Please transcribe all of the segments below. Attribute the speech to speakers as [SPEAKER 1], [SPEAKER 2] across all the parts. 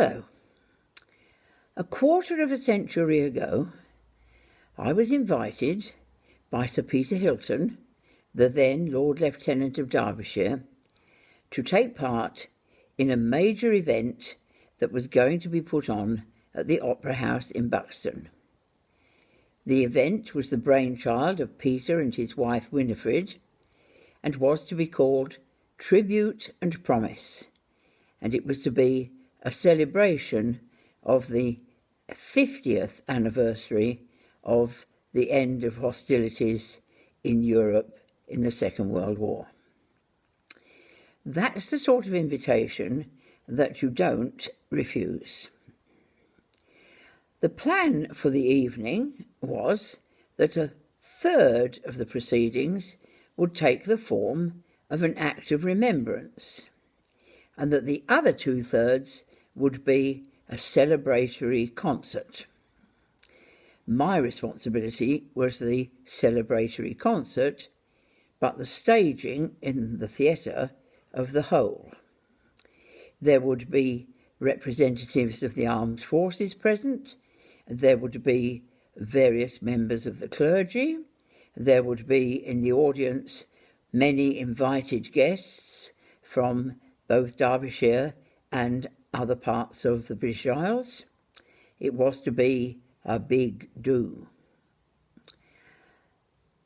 [SPEAKER 1] Hello. A quarter of a century ago, I was invited by Sir Peter Hilton, the then Lord Lieutenant of Derbyshire, to take part in a major event that was going to be put on at the Opera House in Buxton. The event was the brainchild of Peter and his wife Winifred, and was to be called Tribute and Promise, and it was to be a celebration of the 50th anniversary of the end of hostilities in Europe in the Second World War. That's the sort of invitation that you don't refuse. The plan for the evening was that a third of the proceedings would take the form of an act of remembrance, and that the other 2/3 would be a celebratory concert. My responsibility was the celebratory concert, but the staging in the theatre of the whole. There would be representatives of the armed forces present, there would be various members of the clergy, there would be in the audience many invited guests from both Derbyshire and other parts of the British Isles. It was to be a big do.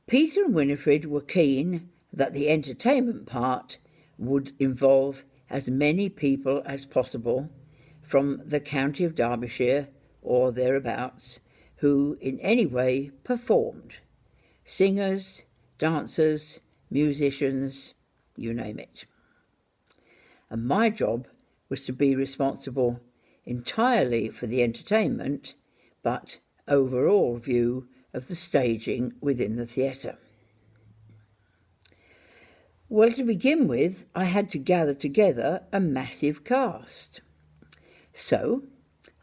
[SPEAKER 1] Peter and Winifred were keen that the entertainment part would involve as many people as possible from the county of Derbyshire or thereabouts who in any way performed. Singers, dancers, musicians, you name it. And my job was to be responsible entirely for the entertainment, but overall view of the staging within the theatre. Well, to begin with, I had to gather together a massive cast. So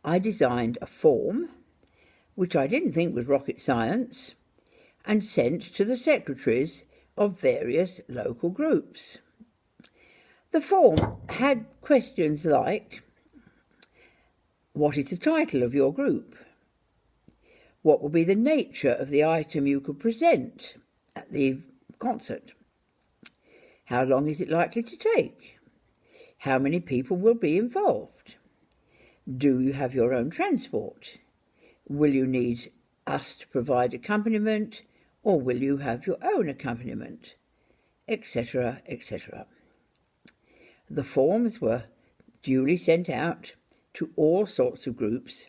[SPEAKER 1] I designed a form, which I didn't think was rocket science, and sent to the secretaries of various local groups. The form had questions like, what is the title of your group? What will be the nature of the item you could present at the concert? How long is it likely to take? How many people will be involved? Do you have your own transport? Will you need us to provide accompaniment, or will you have your own accompaniment? Etc., etc. The forms were duly sent out to all sorts of groups,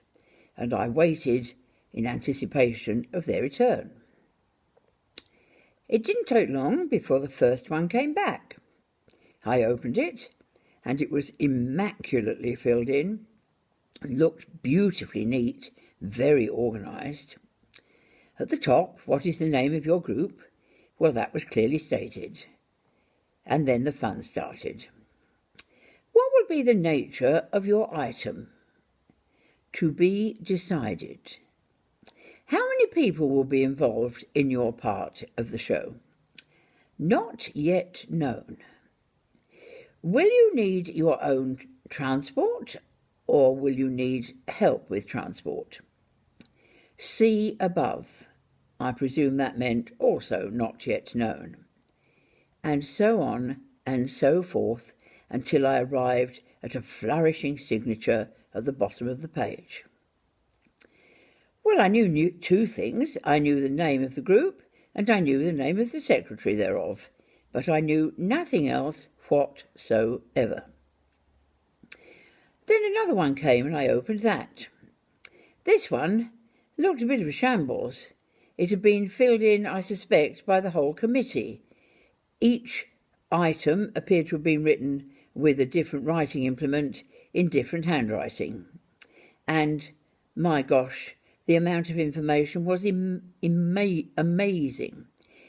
[SPEAKER 1] and I waited in anticipation of their return. It didn't take long before the first one came back. I opened it, and it was immaculately filled in, looked beautifully neat, very organised. At the top, what is the name of your group? Well, that was clearly stated. And then the fun started. What will be the nature of your item? To be decided. How many people will be involved in your part of the show? Not yet known. Will you need your own transport, or will you need help with transport? See above. I presume that meant also not yet known. And so on and so forth until I arrived at a flourishing signature at the bottom of the page. Well, I knew 2 things. I knew the name of the group, and I knew the name of the secretary thereof, but I knew nothing else whatsoever. Then another one came, and I opened that. This one looked a bit of a shambles. It had been filled in, I suspect, by the whole committee. Each item appeared to have been written with a different writing implement in different handwriting. And, my gosh, the amount of information was amazing.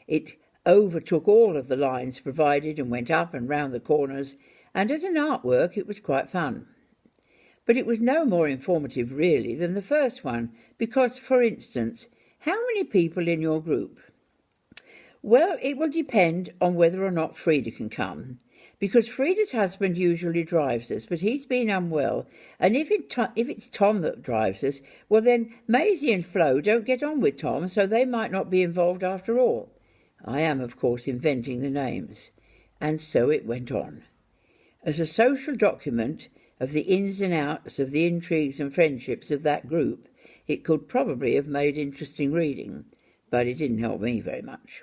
[SPEAKER 1] It overtook all of the lines provided and went up and round the corners, and as an artwork it was quite fun. But it was no more informative really than the first one, because, for instance, how many people in your group? Well, it will depend on whether or not Frida can come, because Frida's husband usually drives us, but he's been unwell, and if it's Tom that drives us, well then Maisie and Flo don't get on with Tom, so they might not be involved after all. I am, of course, inventing the names. And so it went on. As a social document of the ins and outs of the intrigues and friendships of that group, it could probably have made interesting reading, but it didn't help me very much.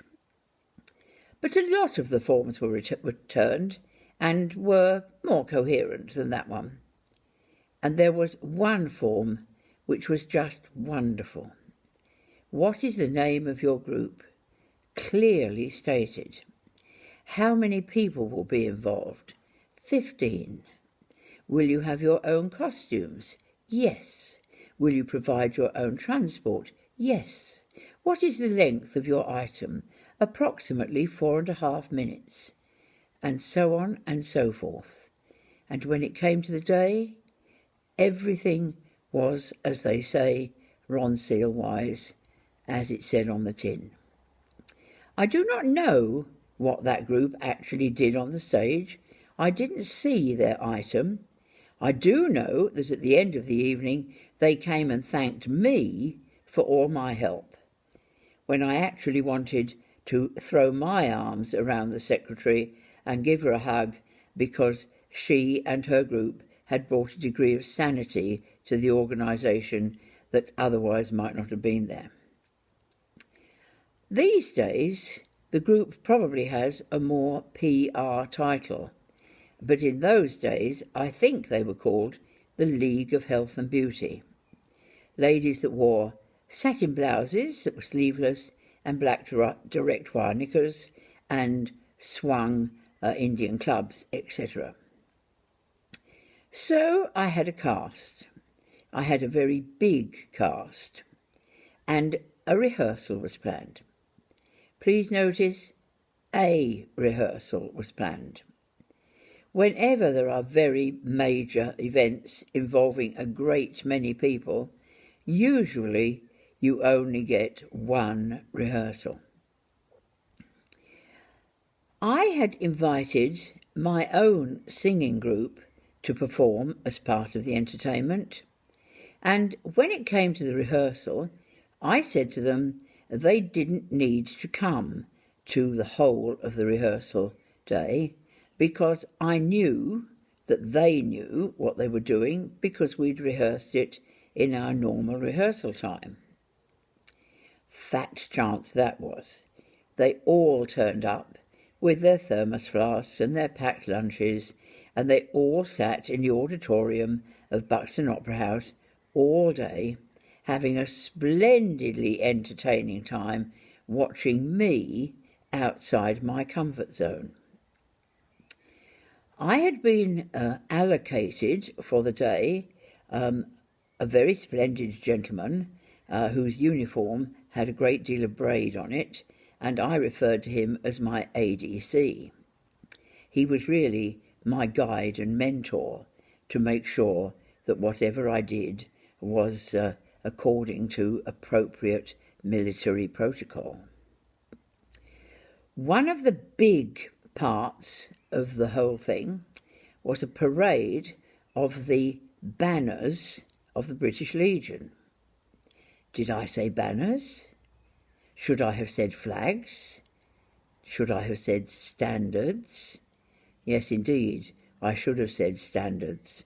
[SPEAKER 1] But a lot of the forms were returned and were more coherent than that one. And there was one form which was just wonderful. What is the name of your group? Clearly stated. How many people will be involved? 15. Will you have your own costumes? Yes. Will you provide your own transport? Yes. What is the length of your item? Approximately 4.5 minutes. And so on and so forth. And when it came to the day, everything was, as they say, Ronseal-wise, as it said on the tin. I do not know what that group actually did on the stage. I didn't see their item. I do know that at the end of the evening they came and thanked me for all my help, when I actually wanted to throw my arms around the secretary and give her a hug because she and her group had brought a degree of sanity to the organisation that otherwise might not have been there. These days, the group probably has a more PR title, but in those days I think they were called the League of Health and Beauty. Ladies that wore satin blouses that were sleeveless and black direct wire knickers and swung Indian clubs, etc. So I had a cast. I had a very big cast, and a rehearsal was planned. Please notice, a rehearsal was planned. Whenever there are very major events involving a great many people, usually you only get one rehearsal. I had invited my own singing group to perform as part of the entertainment, and when it came to the rehearsal, I said to them they didn't need to come to the whole of the rehearsal day, because I knew that they knew what they were doing because we'd rehearsed it in our normal rehearsal time. Fat chance that was. They all turned up with their thermos flasks and their packed lunches, and they all sat in the auditorium of Buxton Opera House all day, having a splendidly entertaining time watching me outside my comfort zone. I had been allocated for the day a very splendid gentleman whose uniform had a great deal of braid on it, and I referred to him as my ADC. He was really my guide and mentor to make sure that whatever I did was according to appropriate military protocol. One of the big parts of the whole thing was a parade of the banners of the British Legion. Did I say banners? Should I have said flags? Should I have said standards? Yes, indeed, I should have said standards.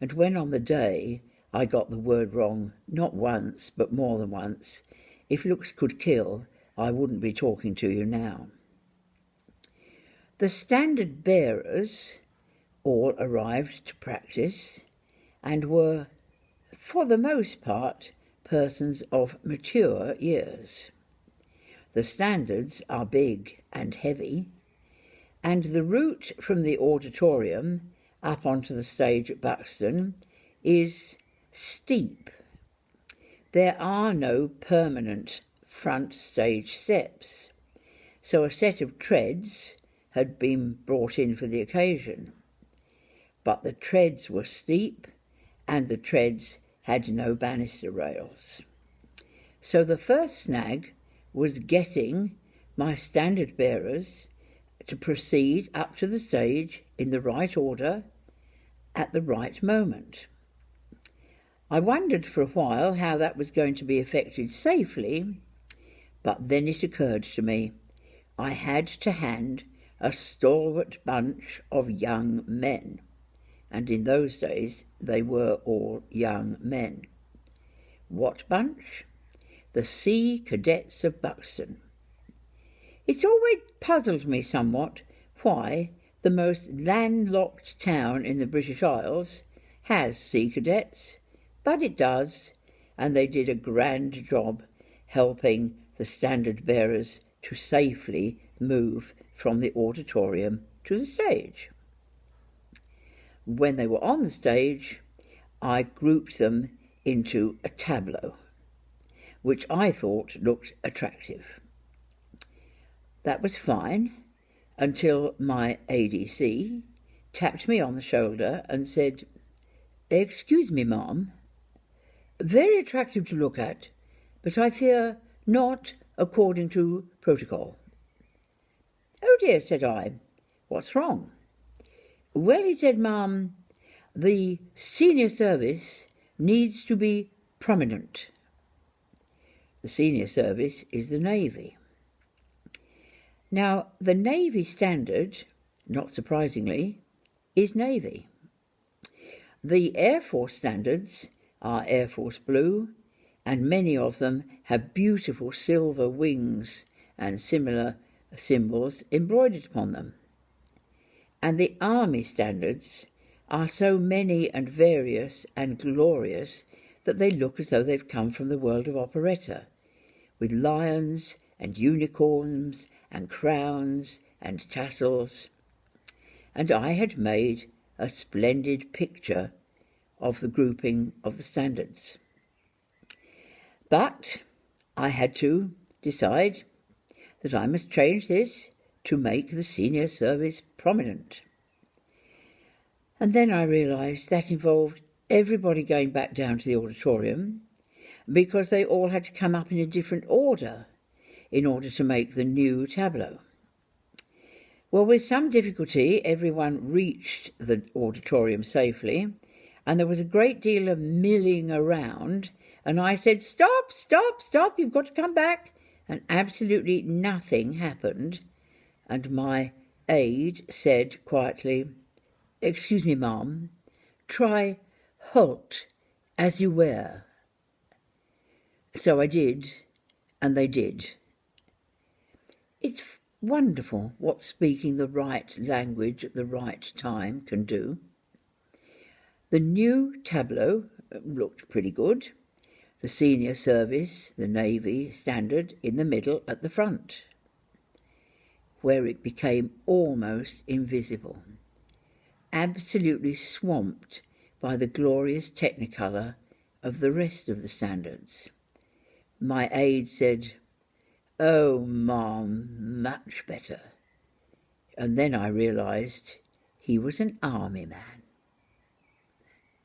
[SPEAKER 1] And when on the day I got the word wrong, not once, but more than once, if looks could kill, I wouldn't be talking to you now. The standard bearers all arrived to practice and were, for the most part, persons of mature years. The standards are big and heavy, and the route from the auditorium up onto the stage at Buxton is steep. There are no permanent front stage steps, so a set of treads had been brought in for the occasion. But the treads were steep, and the treads had no banister rails. So the first snag was getting my standard bearers to proceed up to the stage in the right order at the right moment. I wondered for a while how that was going to be effected safely, but then it occurred to me I had to hand a stalwart bunch of young men, and in those days they were all young men. What bunch? The Sea Cadets of Buxton. It's always puzzled me somewhat why the most landlocked town in the British Isles has sea cadets, but it does, and they did a grand job helping the standard bearers to safely move from the auditorium to the stage. When they were on the stage, I grouped them into a tableau, which I thought looked attractive. That was fine until my ADC tapped me on the shoulder and said, "Excuse me, ma'am. Very attractive to look at, but I fear not according to protocol." "Oh dear," said I. "What's wrong?" "Well," he said, "ma'am, the senior service needs to be prominent." The senior service is the Navy. Now, the Navy standard, not surprisingly, is Navy. The Air Force standards are Air Force Blue, and many of them have beautiful silver wings and similar symbols embroidered upon them. And the Army standards are so many and various and glorious that they look as though they've come from the world of operetta, with lions and unicorns and crowns and tassels. And I had made a splendid picture of the grouping of the standards. But I had to decide that I must change this to make the senior service prominent. And then I realised that involved everybody going back down to the auditorium, because they all had to come up in a different order in order to make the new tableau. Well, with some difficulty, everyone reached the auditorium safely, and there was a great deal of milling around, and I said, "Stop, stop, stop, you've got to come back," and absolutely nothing happened, and my aide said quietly, "Excuse me, ma'am, try halt as you were." So I did, and they did. It's wonderful what speaking the right language at the right time can do. The new tableau looked pretty good. The senior service, the Navy standard, in the middle at the front, where it became almost invisible, absolutely swamped by the glorious technicolour of the rest of the standards. My aide said, "Oh, ma'am, much better." And then I realised he was an army man.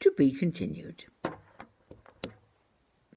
[SPEAKER 1] To be continued.